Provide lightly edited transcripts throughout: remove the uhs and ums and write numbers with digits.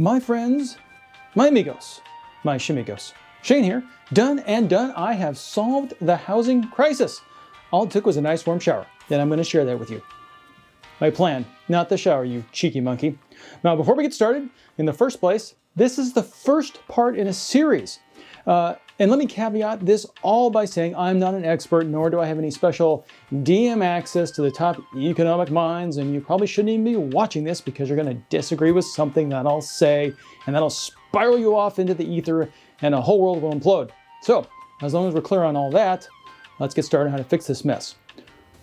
My friends, my amigos, my shamigos. Shane here, done and done. I have solved the housing crisis. All it took was a nice warm shower, and I'm going to share that with you. My plan, not the shower, you cheeky monkey. Now, before we get started, in the first place, this is the first part in a series. And let me caveat this all by saying I'm not an expert, nor do I have any special DM access to the top economic minds, and you probably shouldn't even be watching this because you're going to disagree with something that I'll say, and that'll spiral you off into the ether, and the whole world will implode. So, as long as we're clear on all that, let's get started on how to fix this mess.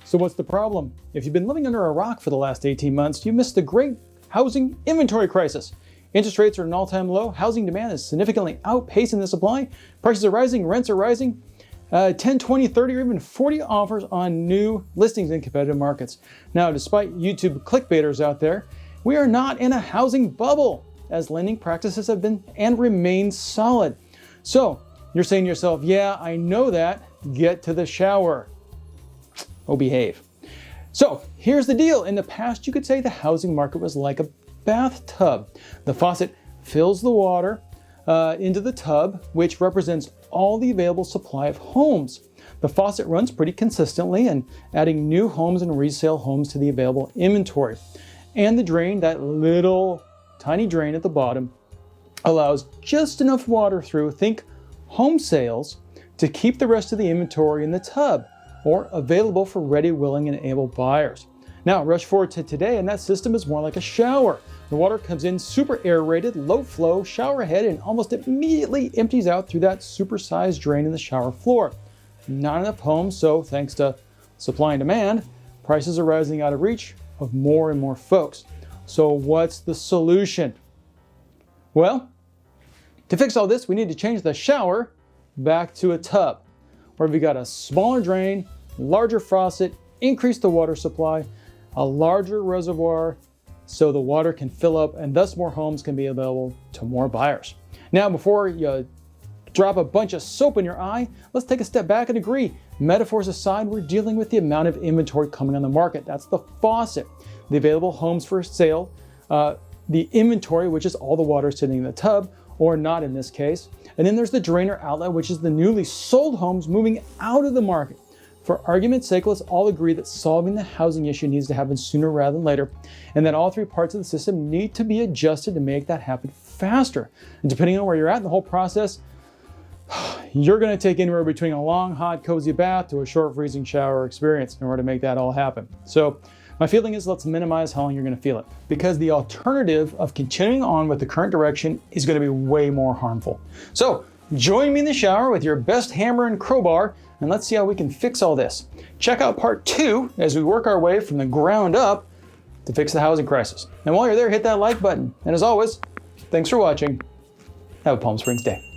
So what's the problem? If you've been living under a rock for the last 18 months, you missed the great housing inventory crisis. Interest rates are at an all-time low, housing demand is significantly outpacing the supply, prices are rising, rents are rising, 10, 20, 30, or even 40 offers on new listings in competitive markets. Now, despite YouTube clickbaiters out there, we are not in a housing bubble, as lending practices have been and remain solid. So, you're saying to yourself, yeah, I know that, get to the shower. Oh, behave. So, here's the deal. In the past, you could say the housing market was like a bathtub. The faucet fills the water into the tub, which represents all the available supply of homes. The faucet runs pretty consistently and adding new homes and resale homes to the available inventory. And the drain, that little tiny drain at the bottom, allows just enough water through, think home sales, to keep the rest of the inventory in the tub or available for ready, willing, and able buyers. Now, rush forward to today, and that system is more like a shower. The water comes in super aerated, low flow, shower head, and almost immediately empties out through that supersized drain in the shower floor. Not enough homes, so thanks to supply and demand, prices are rising out of reach of more and more folks. So what's the solution? Well, to fix all this, we need to change the shower back to a tub, where we got a smaller drain, larger faucet, increase the water supply, a larger reservoir, so the water can fill up and thus more homes can be available to more buyers. Now, before you drop a bunch of soap in your eye, let's take a step back and agree. Metaphors aside, we're dealing with the amount of inventory coming on the market. That's the faucet. The available homes for sale, the inventory, which is all the water sitting in the tub, or not in this case. And then there's the drainer outlet, which is the newly sold homes moving out of the market. For argument's sake, let's all agree that solving the housing issue needs to happen sooner rather than later, and that all three parts of the system need to be adjusted to make that happen faster. And depending on where you're at in the whole process, you're going to take anywhere between a long, hot, cozy bath to a short, freezing shower experience in order to make that all happen. So my feeling is let's minimize how long you're going to feel it, because the alternative of continuing on with the current direction is going to be way more harmful. So join me in the shower with your best hammer and crowbar, and let's see how we can fix all this. Check out part 2 as we work our way from the ground up to fix the housing crisis. And while you're there, hit that like button. And as always, thanks for watching. Have a Palm Springs day.